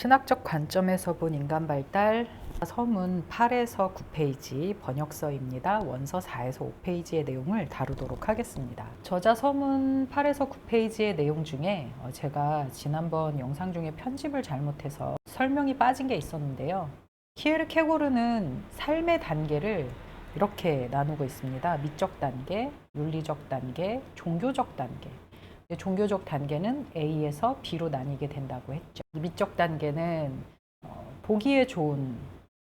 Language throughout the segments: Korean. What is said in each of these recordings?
신학적 관점에서 본 인간 발달, 서문 8에서 9페이지 번역서입니다. 원서 4에서 5페이지의 내용을 다루도록 하겠습니다. 저자 서문 8에서 9페이지의 내용 중에 제가 지난번 영상 중에 편집을 잘못해서 설명이 빠진 게 있었는데요. 키에르케고르는 삶의 단계를 이렇게 나누고 있습니다. 미적 단계, 윤리적 단계, 종교적 단계. 종교적 단계는 A에서 B로 나뉘게 된다고 했죠. 미적 단계는 보기에 좋은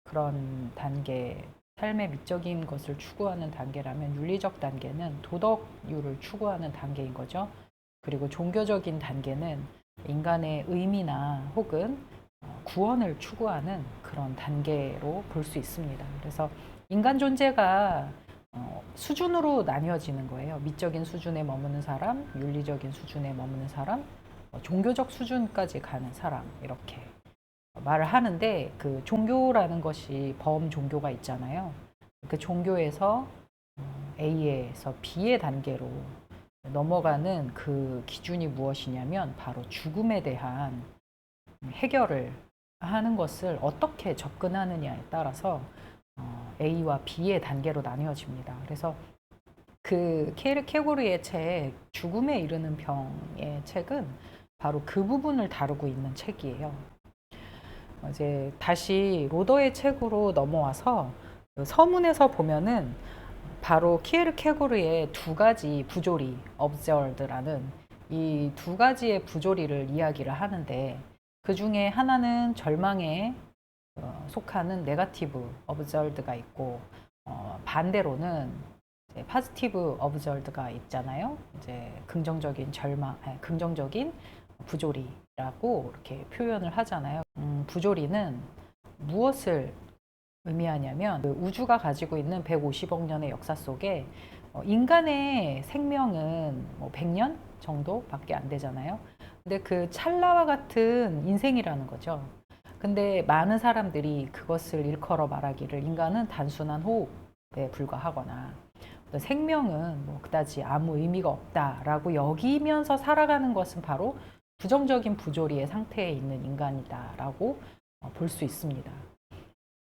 그런 단계, 삶의 미적인 것을 추구하는 단계라면, 윤리적 단계는 도덕유를 추구하는 단계인 거죠. 그리고 종교적인 단계는 인간의 의미나 혹은 구원을 추구하는 그런 단계로 볼 수 있습니다. 그래서 인간 존재가 수준으로 나뉘어지는 거예요. 미적인 수준에 머무는 사람, 윤리적인 수준에 머무는 사람, 종교적 수준까지 가는 사람, 이렇게 말을 하는데, 그 종교라는 것이 범종교가 있잖아요. 그 종교에서 A에서 B의 단계로 넘어가는 그 기준이 무엇이냐면 바로 죽음에 대한 해결을 하는 것을 어떻게 접근하느냐에 따라서 A와 B의 단계로 나뉘어집니다. 그래서 그 키에르케고르의 책 죽음에 이르는 병의 책은 바로 그 부분을 다루고 있는 책이에요. 이제 다시 로더의 책으로 넘어와서 서문에서 보면은 바로 키에르케고르의 두 가지 부조리, observed라는 이 두 가지의 부조리를 이야기를 하는데, 그 중에 하나는 절망에 속하는 네거티브 observed가 있고, 반대로는 파지티브 observed가 있잖아요. 이제 긍정적인 긍정적인 부조리라고 이렇게 표현을 하잖아요. 부조리는 무엇을 의미하냐면, 그 우주가 가지고 있는 150억 년의 역사 속에 인간의 생명은 뭐 100년 정도밖에 안 되잖아요. 근데 그 찰나와 같은 인생이라는 거죠. 근데 많은 사람들이 그것을 일컬어 말하기를 인간은 단순한 호흡에 불과하거나 생명은 뭐 그다지 아무 의미가 없다라고 여기면서 살아가는 것은 바로 부정적인 부조리의 상태에 있는 인간이다라고 볼 수 있습니다.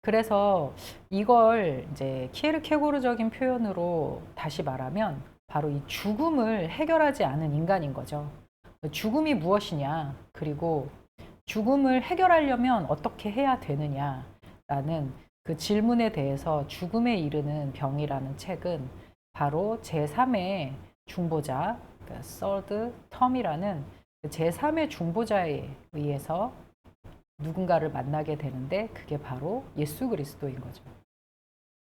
그래서 이걸 이제 키에르케고르적인 표현으로 다시 말하면 바로 이 죽음을 해결하지 않은 인간인 거죠. 죽음이 무엇이냐, 그리고 죽음을 해결하려면 어떻게 해야 되느냐라는 그 질문에 대해서 죽음에 이르는 병이라는 책은 바로 제3의 중보자, 그러니까 third term이라는 제3의 중보자에 의해서 누군가를 만나게 되는데, 그게 바로 예수 그리스도인 거죠.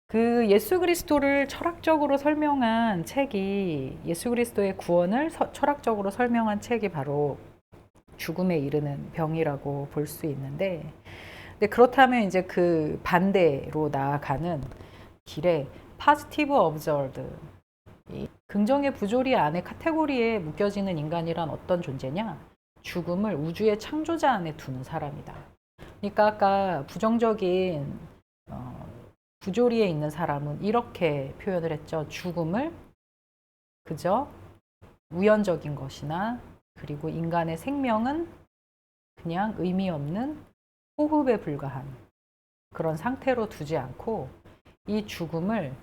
그 예수 그리스도를 철학적으로 설명한 책이, 예수 그리스도의 구원을 철학적으로 설명한 책이 바로 죽음에 이르는 병이라고 볼 수 있는데, 근데 그렇다면 이제 그 반대로 나아가는 길에 positive observed, 이 긍정의 부조리 안에 카테고리에 묶여지는 인간이란 어떤 존재냐? 죽음을 우주의 창조자 안에 두는 사람이다. 그러니까 아까 부정적인 부조리에 있는 사람은 이렇게 표현을 했죠. 죽음을 그저 우연적인 것이나, 그리고 인간의 생명은 그냥 의미 없는 호흡에 불과한 그런 상태로 두지 않고, 이 죽음을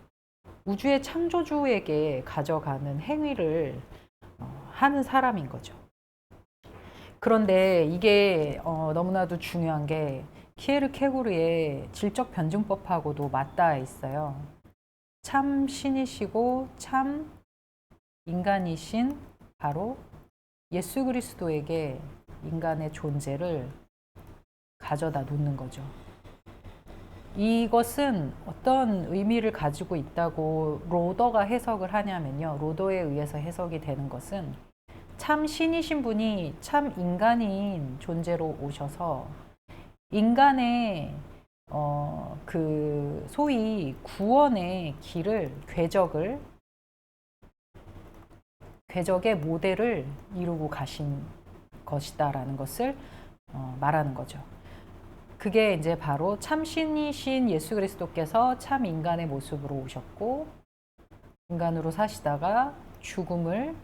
우주의 창조주에게 가져가는 행위를 하는 사람인 거죠. 그런데 이게 너무나도 중요한 게 키에르케고르의 질적 변증법하고도 맞닿아 있어요. 참 신이시고 참 인간이신 바로 예수 그리스도에게 인간의 존재를 가져다 놓는 거죠. 이것은 어떤 의미를 가지고 있다고 로더가 해석을 하냐면요. 로더에 의해서 해석이 되는 것은, 참 신이신 분이 참 인간인 존재로 오셔서 인간의 그 소위 구원의 길을, 궤적의 모델을 이루고 가신 것이다라는 것을 말하는 거죠. 그게 이제 바로 참 신이신 예수 그리스도께서 참 인간의 모습으로 오셨고, 인간으로 사시다가 죽음을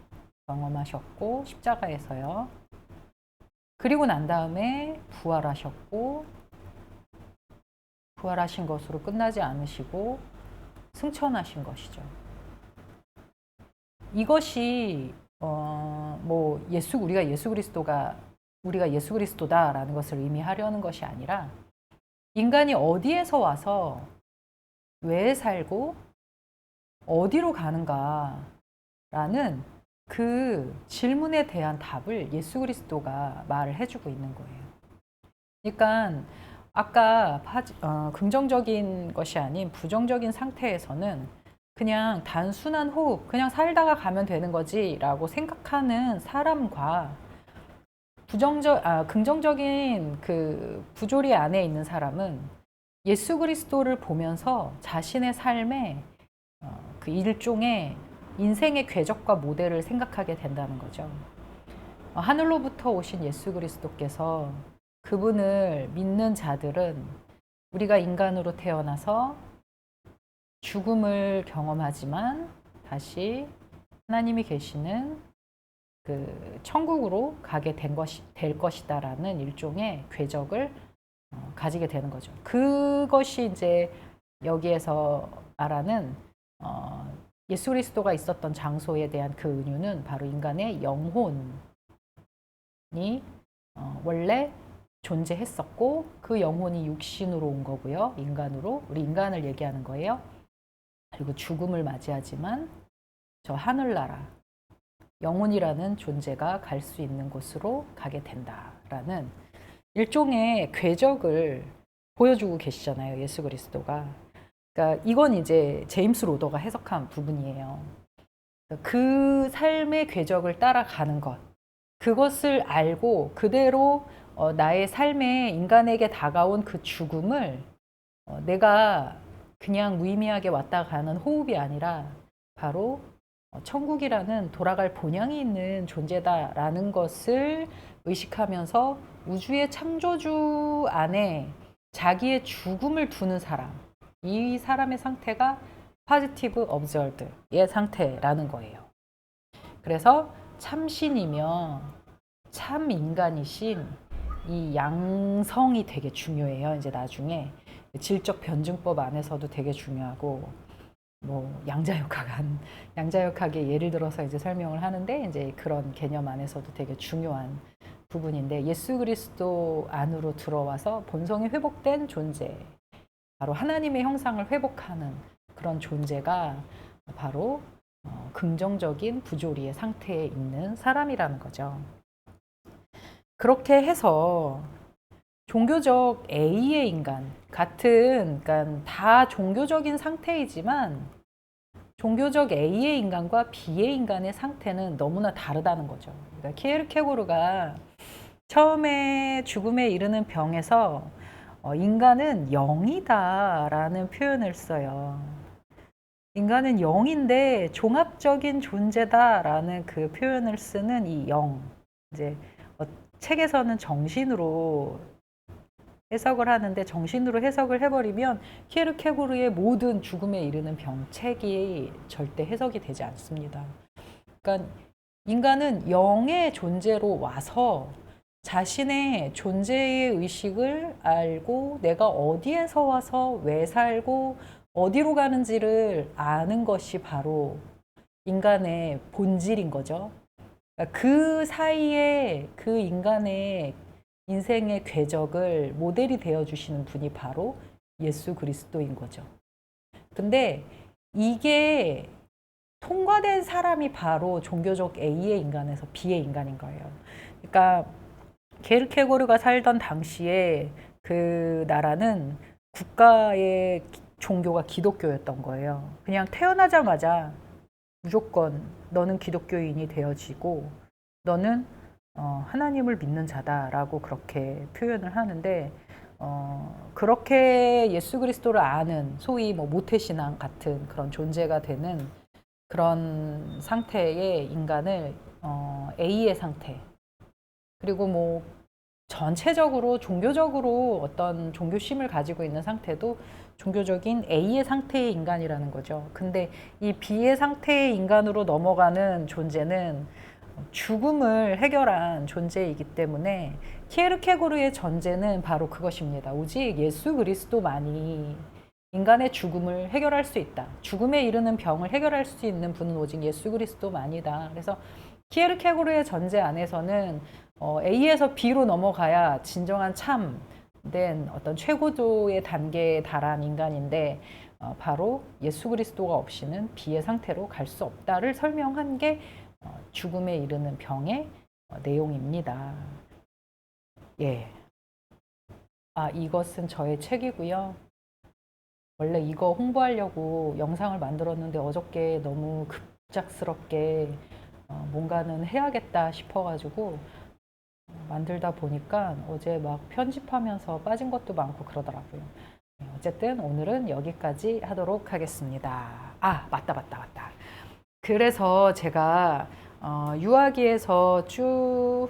경험하셨고, 십자가에서요 그리고 난 다음에 부활하셨고, 부활하신 것으로 끝나지 않으시고 승천하신 것이죠. 이것이 뭐 우리가 예수 그리스도다라는 것을 의미하려는 것이 아니라, 인간이 어디에서 와서 왜 살고 어디로 가는가라는 그 질문에 대한 답을 예수 그리스도가 말을 해주고 있는 거예요. 그러니까 아까 긍정적인 것이 아닌 부정적인 상태에서는 그냥 단순한 호흡, 그냥 살다가 가면 되는 거지라고 생각하는 사람과 긍정적인 그 부조리 안에 있는 사람은 예수 그리스도를 보면서 자신의 삶에 그 일종의 인생의 궤적과 모델을 생각하게 된다는 거죠. 하늘로부터 오신 예수 그리스도께서, 그분을 믿는 자들은 우리가 인간으로 태어나서 죽음을 경험하지만 다시 하나님이 계시는 그 천국으로 가게 될 것이다라는 일종의 궤적을 가지게 되는 거죠. 그것이 이제 여기에서 말하는 예수 그리스도가 있었던 장소에 대한 그 은유는 바로 인간의 영혼이 원래 존재했었고, 그 영혼이 육신으로 온 거고요. 인간으로, 우리 인간을 얘기하는 거예요. 그리고 죽음을 맞이하지만 저 하늘나라, 영혼이라는 존재가 갈 수 있는 곳으로 가게 된다라는 일종의 궤적을 보여주고 계시잖아요, 예수 그리스도가. 그러니까 이건 이제 제임스 로더가 해석한 부분이에요. 그 삶의 궤적을 따라가는 것, 그것을 알고 그대로 나의 삶에 인간에게 다가온 그 죽음을 내가 그냥 무의미하게 왔다 가는 호흡이 아니라 바로 천국이라는 돌아갈 본향이 있는 존재다라는 것을 의식하면서 우주의 창조주 안에 자기의 죽음을 두는 사람, 이 사람의 상태가 포지티브 observed의 상태라는 거예요. 그래서 참신이며 참 인간이신 이 양성이 되게 중요해요. 이제 나중에 질적 변증법 안에서도 되게 중요하고, 뭐 양자역학의 예를 들어서 이제 설명을 하는데, 이제 그런 개념 안에서도 되게 중요한 부분인데, 예수 그리스도 안으로 들어와서 본성이 회복된 존재, 바로 하나님의 형상을 회복하는 그런 존재가 바로 긍정적인 부조리의 상태에 있는 사람이라는 거죠. 그렇게 해서 종교적 A의 인간 같은, 그러니까 다 종교적인 상태이지만 종교적 A의 인간과 B의 인간의 상태는 너무나 다르다는 거죠. 그러니까 키에르케고르가 처음에 죽음에 이르는 병에서 인간은 영이다라는 표현을 써요. 인간은 영인데 종합적인 존재다라는 그 표현을 쓰는 이 영, 이제 책에서는 정신으로 해석을 하는데, 정신으로 해석을 해버리면 키에르케고르의 모든 죽음에 이르는 병책이 절대 해석이 되지 않습니다. 그러니까 인간은 영의 존재로 와서 자신의 존재의 의식을 알고 내가 어디에서 와서 왜 살고 어디로 가는지를 아는 것이 바로 인간의 본질인 거죠. 그 사이에 그 인간의 인생의 궤적을 모델이 되어주시는 분이 바로 예수 그리스도인 거죠. 근데 이게 통과된 사람이 바로 종교적 A의 인간에서 B의 인간인 거예요. 그러니까 게르케고르가 살던 당시에 그 나라는 국가의 종교가 기독교였던 거예요. 그냥 태어나자마자 무조건 너는 기독교인이 되어지고 너는 하나님을 믿는 자다라고 그렇게 표현을 하는데, 그렇게 예수 그리스도를 아는 소위 뭐 모태신앙 같은 그런 존재가 되는 그런 상태의 인간을 A의 상태, 그리고 뭐 전체적으로 종교적으로 어떤 종교심을 가지고 있는 상태도 종교적인 A의 상태의 인간이라는 거죠. 근데 이 B의 상태의 인간으로 넘어가는 존재는 죽음을 해결한 존재이기 때문에 키에르케고르의 전제는 바로 그것입니다. 오직 예수 그리스도만이 인간의 죽음을 해결할 수 있다. 죽음에 이르는 병을 해결할 수 있는 분은 오직 예수 그리스도만이다. 그래서 키에르케고르의 전제 안에서는 A에서 B로 넘어가야 진정한 참된 어떤 최고조의 단계에 달한 인간인데 바로 예수 그리스도가 없이는 B의 상태로 갈 수 없다를 설명한 게 죽음에 이르는 병의 내용입니다. 예. 이것은 저의 책이고요. 원래 이거 홍보하려고 영상을 만들었는데 어저께 너무 급작스럽게 뭔가는 해야겠다 싶어가지고 만들다 보니까 어제 막 편집하면서 빠진 것도 많고 그러더라고요. 어쨌든 오늘은 여기까지 하도록 하겠습니다. 맞다. 그래서 제가 유아기에서 쭉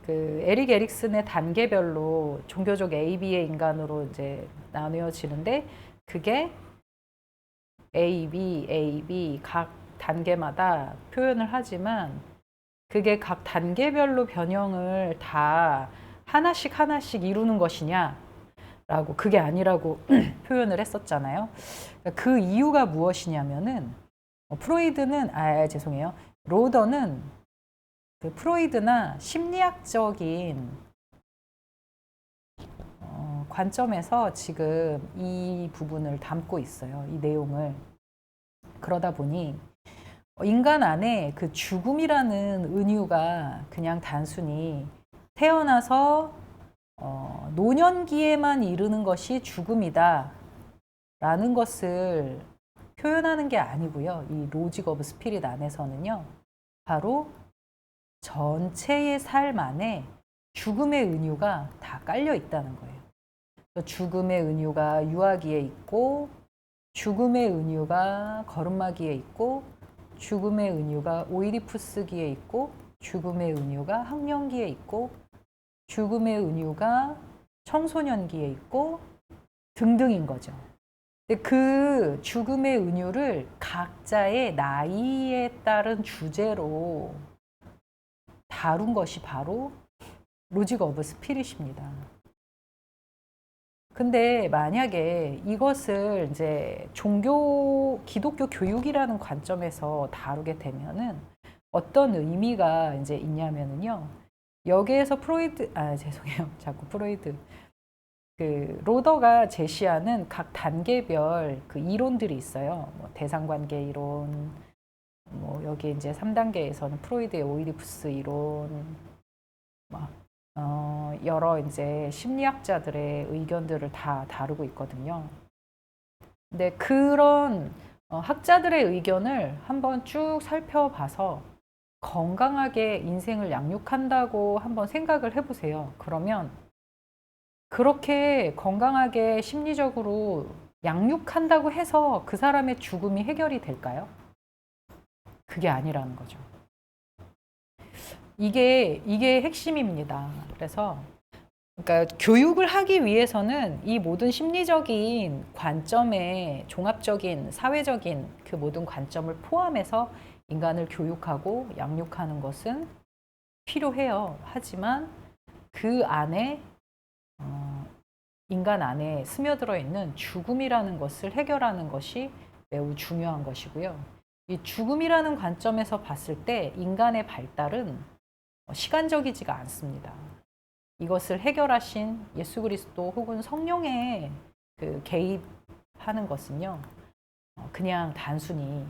그 에릭 에릭슨의 단계별로 종교적 A, B의 인간으로 이제 나누어지는데 그게 A, B 각 단계마다 표현을 하지만 그게 각 단계별로 변형을 다 하나씩 하나씩 이루는 것이냐 라고 그게 아니라고 표현을 했었잖아요. 그 이유가 무엇이냐면은 프로이드는 죄송해요. 로더는 그 프로이드나 심리학적인 관점에서 지금 이 부분을 담고 있어요. 이 내용을. 그러다 보니 인간 안에 그 죽음이라는 은유가 그냥 단순히 태어나서 노년기에만 이르는 것이 죽음이다 라는 것을 표현하는 게 아니고요. 이 로직 오브 스피릿 안에서는요. 바로 전체의 삶 안에 죽음의 은유가 다 깔려 있다는 거예요. 죽음의 은유가 유아기에 있고 죽음의 은유가 거름마기에 있고 죽음의 은유가 오이디푸스기에 있고 죽음의 은유가 학령기에 있고 죽음의 은유가 청소년기에 있고 등등인 거죠. 그 죽음의 은유를 각자의 나이에 따른 주제로 다룬 것이 바로 로직 오브 스피릿입니다. 근데 만약에 이것을 이제 기독교 교육이라는 관점에서 다루게 되면은 어떤 의미가 이제 있냐면은요. 여기에서 죄송해요. 자꾸 프로이드. 그 로더가 제시하는 각 단계별 그 이론들이 있어요. 뭐 대상관계 이론, 뭐 여기 이제 3단계에서는 프로이드의 오이디푸스 이론, 여러 이제 심리학자들의 의견들을 다 다루고 있거든요. 근데 그런 학자들의 의견을 한번 쭉 살펴봐서 건강하게 인생을 양육한다고 한번 생각을 해보세요. 그러면 그렇게 건강하게 심리적으로 양육한다고 해서 그 사람의 죽음이 해결이 될까요? 그게 아니라는 거죠. 이게 핵심입니다. 그래서 그러니까 교육을 하기 위해서는 이 모든 심리적인 관점에 종합적인 사회적인 그 모든 관점을 포함해서 인간을 교육하고 양육하는 것은 필요해요. 하지만 그 안에 인간 안에 스며들어 있는 죽음이라는 것을 해결하는 것이 매우 중요한 것이고요. 이 죽음이라는 관점에서 봤을 때 인간의 발달은 시간적이지가 않습니다. 이것을 해결하신 예수 그리스도 혹은 성령의 그 개입하는 것은요, 그냥 단순히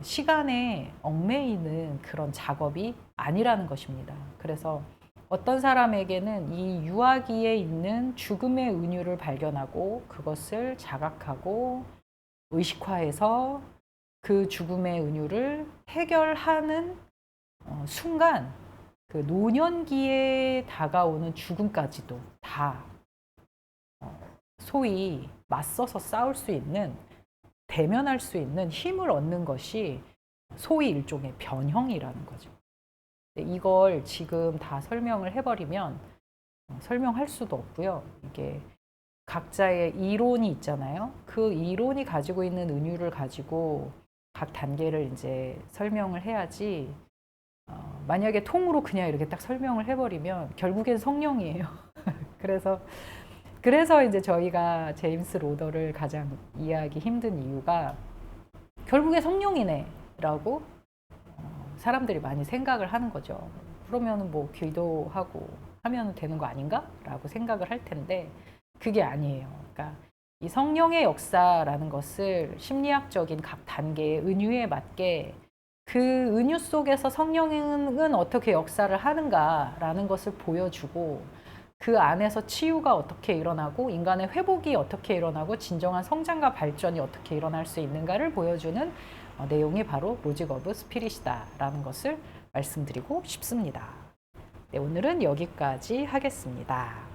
시간에 얽매이는 그런 작업이 아니라는 것입니다. 그래서 어떤 사람에게는 이 유아기에 있는 죽음의 은유를 발견하고 그것을 자각하고 의식화해서 그 죽음의 은유를 해결하는 순간 그 노년기에 다가오는 죽음까지도 다 소위 맞서서 싸울 수 있는 대면할 수 있는 힘을 얻는 것이 소위 일종의 변형이라는 거죠. 이걸 지금 다 설명을 해버리면 설명할 수도 없고요. 이게 각자의 이론이 있잖아요. 그 이론이 가지고 있는 은유를 가지고 각 단계를 이제 설명을 해야지 만약에 통으로 그냥 이렇게 딱 설명을 해버리면 결국엔 성령이에요. 그래서 이제 저희가 제임스 로더를 가장 이해하기 힘든 이유가 결국에 성령이네라고 사람들이 많이 생각을 하는 거죠. 그러면 뭐 기도하고 하면 되는 거 아닌가라고 생각을 할 텐데 그게 아니에요. 그러니까 이 성령의 역사라는 것을 심리학적인 각 단계의 은유에 맞게 그 은유 속에서 성령은 어떻게 역사를 하는가라는 것을 보여주고 그 안에서 치유가 어떻게 일어나고 인간의 회복이 어떻게 일어나고 진정한 성장과 발전이 어떻게 일어날 수 있는가를 보여주는 내용이 바로 로직 오브 스피릿이다라는 것을 말씀드리고 싶습니다. 네, 오늘은 여기까지 하겠습니다.